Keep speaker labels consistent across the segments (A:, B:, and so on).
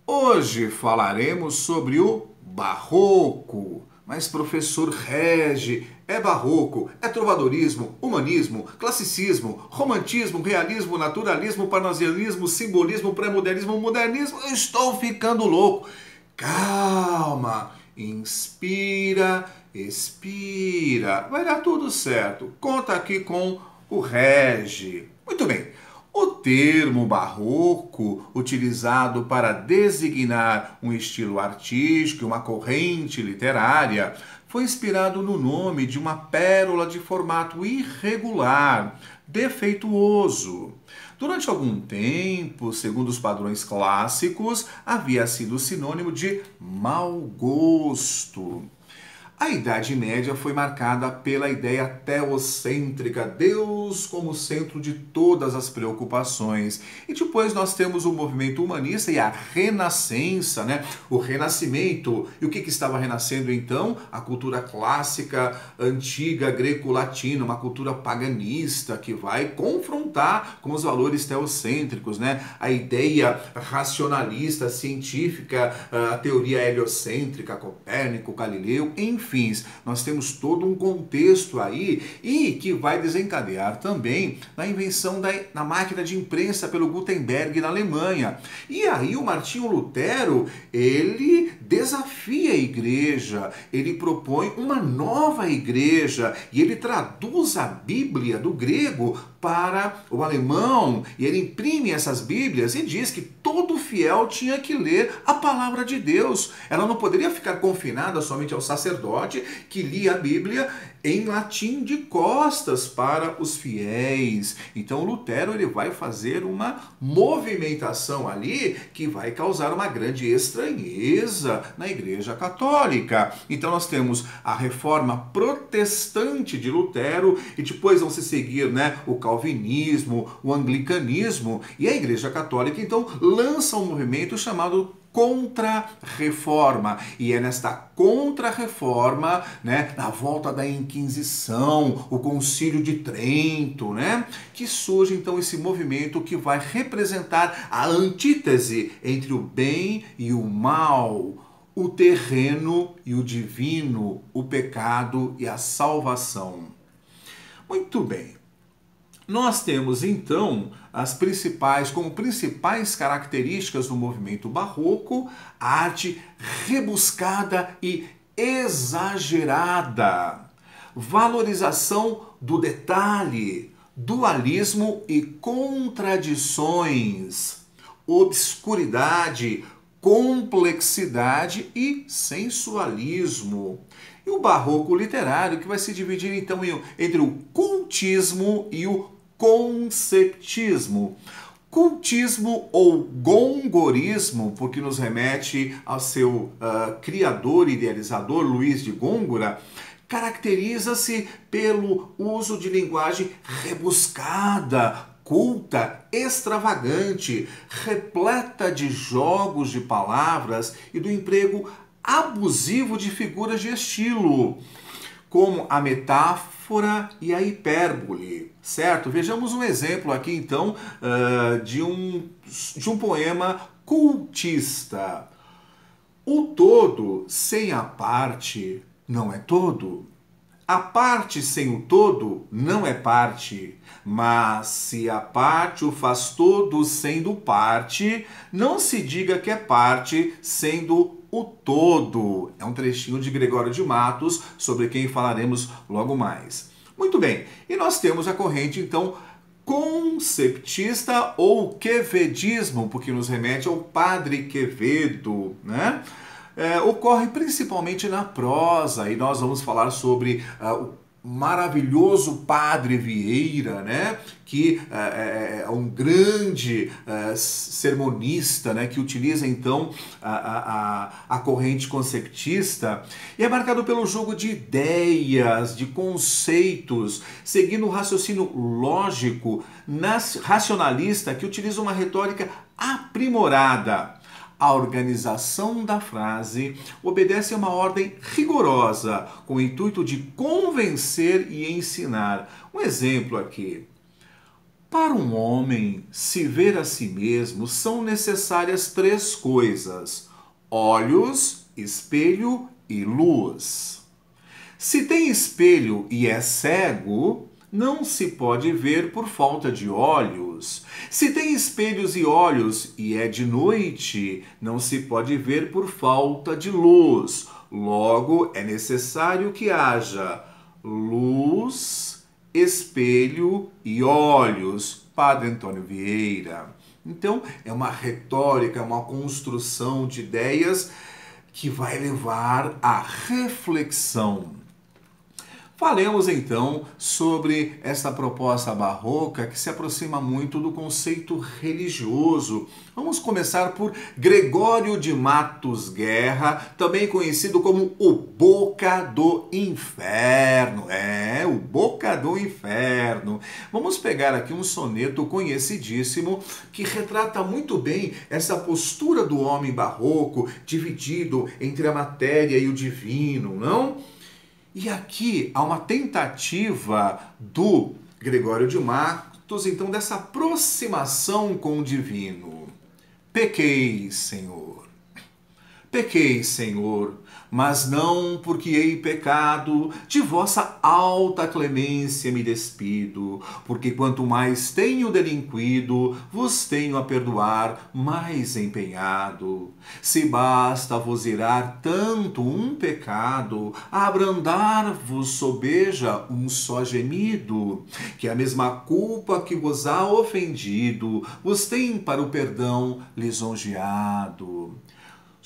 A: Hoje falaremos sobre o Barroco. Mas, professor Regi, é barroco, é trovadorismo, humanismo, classicismo, romantismo, realismo, naturalismo, parnasianismo, simbolismo, pré-modernismo, modernismo? Eu estou ficando louco. Calma, inspira, expira. Vai dar tudo certo. Conta aqui com o Regi. Muito bem. O termo barroco, utilizado para designar um estilo artístico e uma corrente literária, foi inspirado no nome de uma pérola de formato irregular, defeituoso. Durante algum tempo, segundo os padrões clássicos, havia sido sinônimo de mau gosto. A Idade Média foi marcada pela ideia teocêntrica, Deus como centro de todas as preocupações. E depois nós temos o movimento humanista e a renascença, né? O renascimento. E o que estava renascendo então? A cultura clássica, antiga, greco-latina, uma cultura paganista que vai confrontar com os valores teocêntricos, né? A ideia racionalista, científica, a teoria heliocêntrica, Copérnico, Galileu, enfim, nós temos todo um contexto aí e que vai desencadear também na invenção da máquina de imprensa pelo Gutenberg na Alemanha. E aí o Martinho Lutero, ele desafia a igreja, ele propõe uma nova igreja e ele traduz a Bíblia do grego para o alemão e ele imprime essas Bíblias e diz que todo fiel tinha que ler a palavra de Deus. Ela não poderia ficar confinada somente ao sacerdote que lia a Bíblia em latim de costas para os fiéis. Então Lutero ele vai fazer uma movimentação ali que vai causar uma grande estranheza na Igreja Católica. Então nós temos a reforma protestante de Lutero e depois vão se seguir, né, o calvinismo, o anglicanismo e a Igreja Católica então lança um movimento chamado Contra-Reforma. E é nesta Contra-Reforma, né, na volta da Inquisição, o Concílio de Trento, né, que surge então esse movimento que vai representar a antítese entre o bem e o mal, o terreno e o divino, o pecado e a salvação. Muito bem. Nós temos então como principais características do movimento barroco, a arte rebuscada e exagerada, valorização do detalhe, dualismo e contradições, obscuridade, complexidade e sensualismo. E o barroco literário, que vai se dividir então entre o cultismo e o conceptismo. Cultismo ou gongorismo, porque nos remete ao seu criador e idealizador, Luís de Gôngora, caracteriza-se pelo uso de linguagem rebuscada, culta, extravagante, repleta de jogos de palavras e do emprego abusivo de figuras de estilo, como a metáfora e a hipérbole, certo? Vejamos um exemplo aqui, então, de um poema cultista. O todo sem a parte não é todo. A parte sem o todo não é parte, mas se a parte o faz todo sendo parte, não se diga que é parte sendo o todo. É um trechinho de Gregório de Matos, sobre quem falaremos logo mais. Muito bem, e nós temos a corrente, então, conceptista ou quevedismo, porque nos remete ao Padre Quevedo, né? Ocorre principalmente na prosa, e nós vamos falar sobre o maravilhoso Padre Vieira, né? Que é um grande sermonista, né? Que utiliza então a corrente conceptista e é marcado pelo jogo de ideias, de conceitos, seguindo o raciocínio lógico, racionalista, que utiliza uma retórica aprimorada. A organização da frase obedece a uma ordem rigorosa, com o intuito de convencer e ensinar. Um exemplo aqui. Para um homem se ver a si mesmo, são necessárias três coisas: olhos, espelho e luz. Se tem espelho e é cego, não se pode ver por falta de olhos. Se tem espelhos e olhos e é de noite, não se pode ver por falta de luz. Logo, é necessário que haja luz, espelho e olhos. Padre Antônio Vieira. Então, é uma retórica, uma construção de ideias que vai levar à reflexão. Falemos então sobre essa proposta barroca que se aproxima muito do conceito religioso. Vamos começar por Gregório de Matos Guerra, também conhecido como o Boca do Inferno. O Boca do Inferno. Vamos pegar aqui um soneto conhecidíssimo que retrata muito bem essa postura do homem barroco, dividido entre a matéria e o divino, não? E aqui há uma tentativa do Gregório de Matos, então, dessa aproximação com o divino. Pequei, Senhor, mas não porque hei pecado, de vossa alta clemência me despido, porque quanto mais tenho delinquido, vos tenho a perdoar mais empenhado. Se basta vos irar tanto um pecado, a abrandar-vos sobeja um só gemido, que a mesma culpa que vos há ofendido, vos tem para o perdão lisonjeado.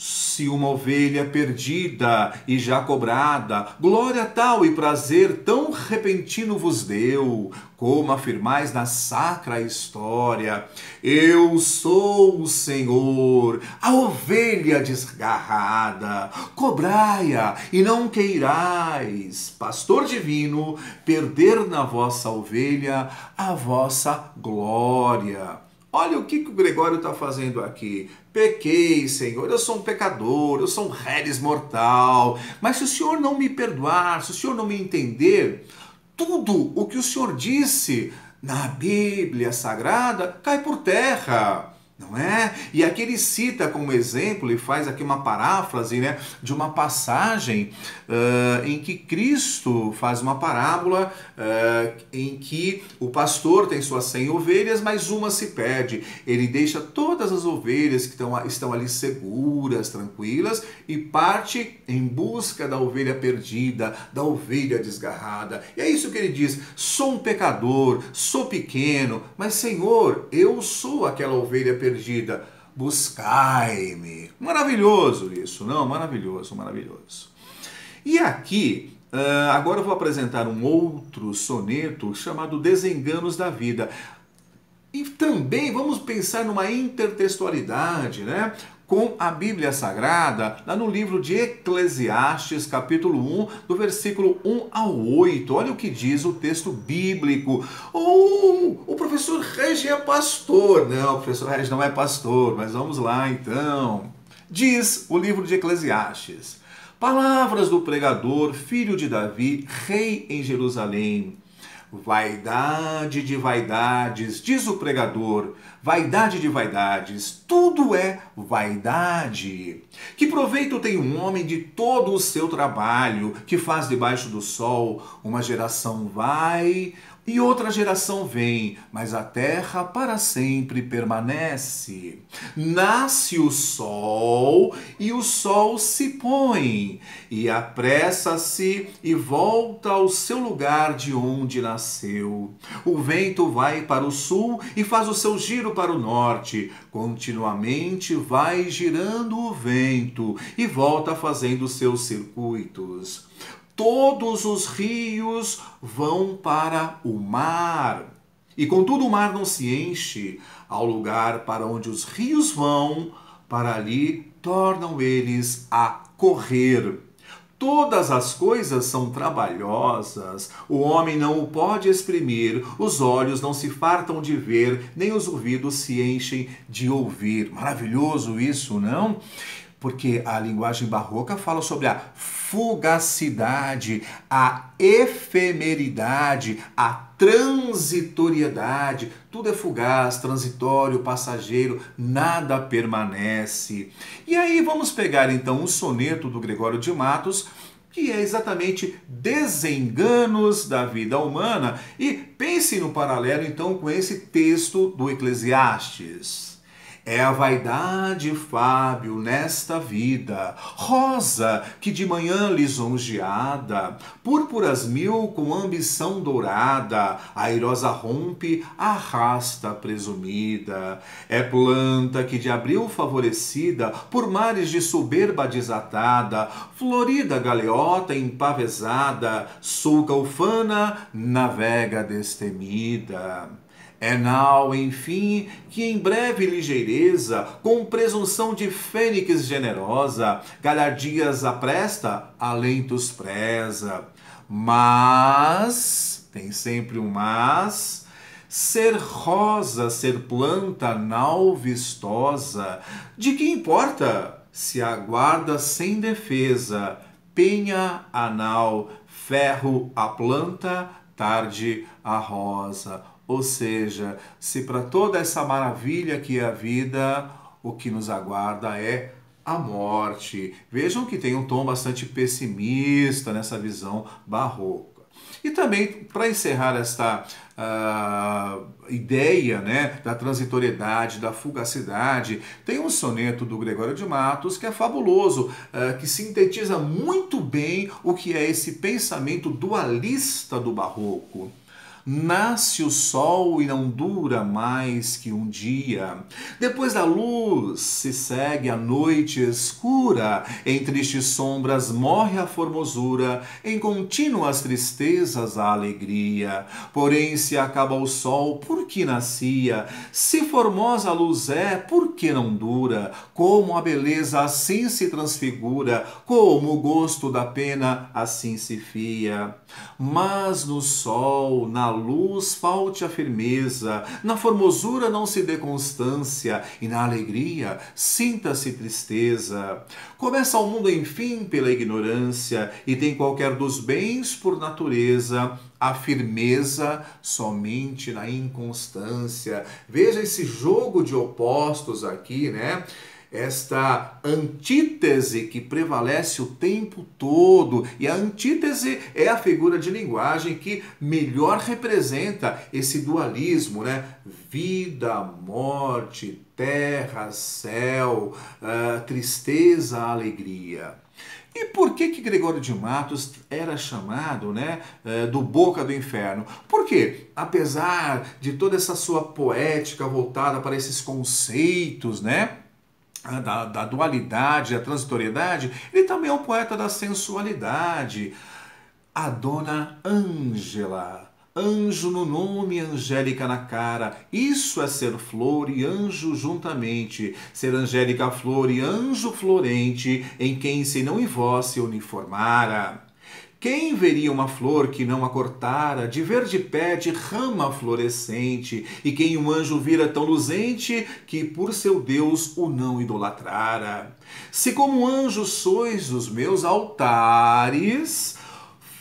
A: Se uma ovelha perdida e já cobrada, glória tal e prazer tão repentino vos deu, como afirmais na sacra história, eu sou o Senhor, a ovelha desgarrada, cobrai-a e não queirais, pastor divino, perder na vossa ovelha a vossa glória. Olha o que o Gregório está fazendo aqui. Pequei, Senhor, eu sou um pecador, eu sou um redes mortal. Mas se o Senhor não me perdoar, se o Senhor não me entender, tudo o que o Senhor disse na Bíblia Sagrada cai por terra. Não é? E aqui ele cita como exemplo, e faz aqui uma paráfrase, né, de uma passagem em que Cristo faz uma parábola em que o pastor tem suas 100 ovelhas, mas uma se perde. Ele deixa todas as ovelhas que estão ali seguras, tranquilas, e parte em busca da ovelha perdida, da ovelha desgarrada. E é isso que ele diz: sou um pecador, sou pequeno, mas Senhor, eu sou aquela ovelha perdida. Buscai-me. Maravilhoso isso, não? Maravilhoso, maravilhoso. E aqui, agora eu vou apresentar um outro soneto chamado Desenganos da Vida. E também vamos pensar numa intertextualidade, né, com a Bíblia Sagrada, lá no livro de Eclesiastes, capítulo 1, do versículo 1 ao 8. Olha o que diz o texto bíblico. O professor Regi é pastor. Não, o professor Regi não é pastor, mas vamos lá então. Diz o livro de Eclesiastes: palavras do pregador, filho de Davi, rei em Jerusalém. Vaidade de vaidades, diz o pregador, vaidade de vaidades, tudo é vaidade. Que proveito tem um homem de todo o seu trabalho, que faz debaixo do sol? Uma geração vai e outra geração vem, mas a terra para sempre permanece. Nasce o sol e o sol se põe, e apressa-se e volta ao seu lugar de onde nasceu. O vento vai para o sul e faz o seu giro para o norte. Continuamente vai girando o vento e volta fazendo seus circuitos. Todos os rios vão para o mar, e contudo o mar não se enche. Ao lugar para onde os rios vão, para ali tornam eles a correr. Todas as coisas são trabalhosas, o homem não o pode exprimir, os olhos não se fartam de ver, nem os ouvidos se enchem de ouvir. Maravilhoso isso, não? Porque a linguagem barroca fala sobre a fugacidade, a efemeridade, a transitoriedade. Tudo é fugaz, transitório, passageiro, nada permanece. E aí vamos pegar então um soneto do Gregório de Matos, que é exatamente Desenganos da Vida Humana, e pense no paralelo então com esse texto do Eclesiastes. É a vaidade, Fábio, nesta vida, rosa que de manhã lisonjeada, púrpuras mil com ambição dourada, airosa rompe, arrasta presumida. É planta que de abril favorecida, por mares de soberba desatada, florida galeota empavesada, sulca ufana, navega destemida. É nau, enfim, que em breve ligeireza, com presunção de fênix generosa, galhardias apresta, alentos preza. Mas, tem sempre um mas, ser rosa, ser planta, nau vistosa, de que importa se aguarda sem defesa, penha a nau, ferro a planta, tarde a rosa. Ou seja, se para toda essa maravilha que é a vida, o que nos aguarda é a morte. Vejam que tem um tom bastante pessimista nessa visão barroca. E também, para encerrar esta ideia, né, da transitoriedade, da fugacidade, tem um soneto do Gregório de Matos que é fabuloso, que sintetiza muito bem o que é esse pensamento dualista do barroco. Nasce o sol e não dura mais que um dia. Depois da luz se segue a noite escura. Em tristes sombras morre a formosura. Em contínuas tristezas a alegria. Porém, se acaba o sol, por que nascia? Se formosa a luz é, por que não dura? Como a beleza assim se transfigura. Como o gosto da pena assim se fia. Mas no sol, na luz falte a firmeza, na formosura não se dê constância, e na alegria sinta-se tristeza. Começa o mundo, enfim, pela ignorância, e tem qualquer dos bens por natureza, a firmeza somente na inconstância. Veja esse jogo de opostos aqui, né? Esta antítese que prevalece o tempo todo. E a antítese é a figura de linguagem que melhor representa esse dualismo, né? Vida, morte, terra, céu, tristeza, alegria. E por que Gregório de Matos era chamado, né, do Boca do Inferno? Porque, apesar de toda essa sua poética voltada para esses conceitos, né, da dualidade, da transitoriedade, ele também é um poeta da sensualidade. A dona Ângela, anjo no nome, angélica na cara, isso é ser flor e anjo juntamente, ser angélica flor e anjo florente, em quem se não em vós se uniformara. Quem veria uma flor que não a cortara, de verde pé, de rama florescente, e quem um anjo vira tão luzente, que por seu Deus o não idolatrara? Se como anjo sois os meus altares,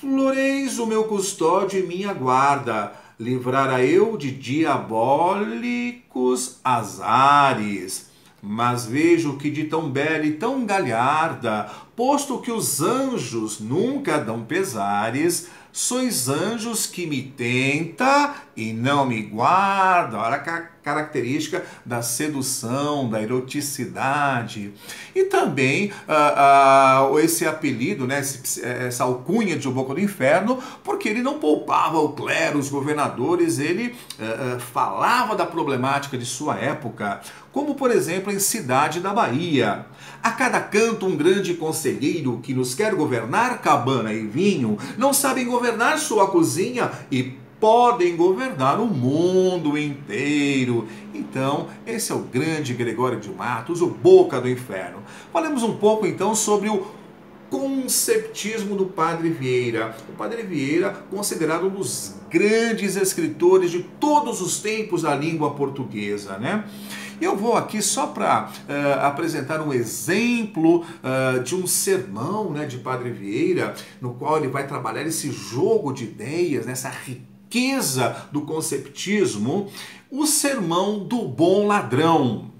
A: floreis o meu custódio e minha guarda, livrara eu de diabólicos azares. Mas vejo que de tão bela e tão galharda, posto que os anjos nunca dão pesares, sois anjos que me tenta e não me guarda. Olha a característica da sedução, da eroticidade. E também esse apelido, né, essa alcunha de O Boca do Inferno, porque ele não poupava o clero, os governadores, ele falava da problemática de sua época, como por exemplo em Cidade da Bahia. A cada canto um grande conselheiro que nos quer governar cabana e vinho, não sabem governar sua cozinha e podem governar o mundo inteiro. Então, esse é o grande Gregório de Matos, o Boca do Inferno. Falemos um pouco então sobre o conceptismo do Padre Vieira. O Padre Vieira, considerado um dos grandes escritores de todos os tempos da língua portuguesa, né? Eu vou aqui só para apresentar um exemplo de um sermão, né, de Padre Vieira, no qual ele vai trabalhar esse jogo de ideias, nessa riqueza do conceptismo, o sermão do bom ladrão.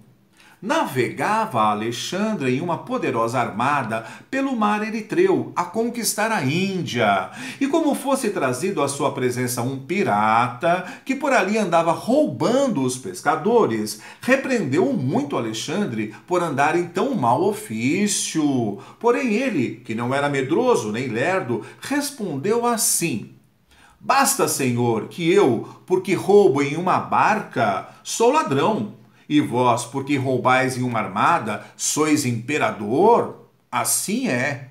A: Navegava Alexandre em uma poderosa armada pelo mar Eritreu a conquistar a Índia. E como fosse trazido à sua presença um pirata que por ali andava roubando os pescadores, repreendeu muito Alexandre por andar em tão mau ofício. Porém ele, que não era medroso nem lerdo, respondeu assim: Basta, senhor, que eu, porque roubo em uma barca, sou ladrão. E vós, porque roubais em uma armada, sois imperador? Assim é.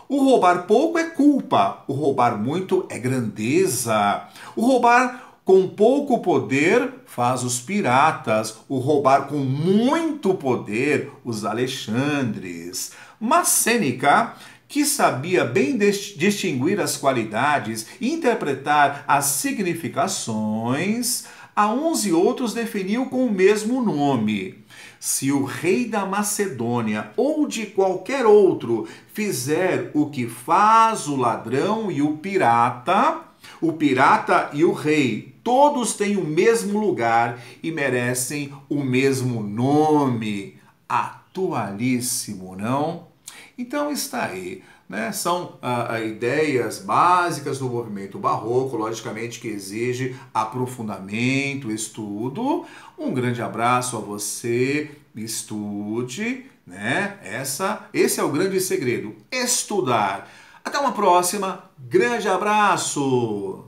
A: O roubar pouco é culpa, o roubar muito é grandeza. O roubar com pouco poder faz os piratas, o roubar com muito poder os Alexandres. Mas Sêneca, que sabia bem distinguir as qualidades e interpretar as significações, a uns e outros definiu com o mesmo nome. Se o rei da Macedônia ou de qualquer outro fizer o que faz o ladrão e o pirata e o rei, todos têm o mesmo lugar e merecem o mesmo nome. Atualíssimo, não? Então está aí, né? São ideias básicas do movimento barroco, logicamente que exige aprofundamento, estudo. Um grande abraço a você, estude, né? Esse é o grande segredo, estudar. Até uma próxima, grande abraço!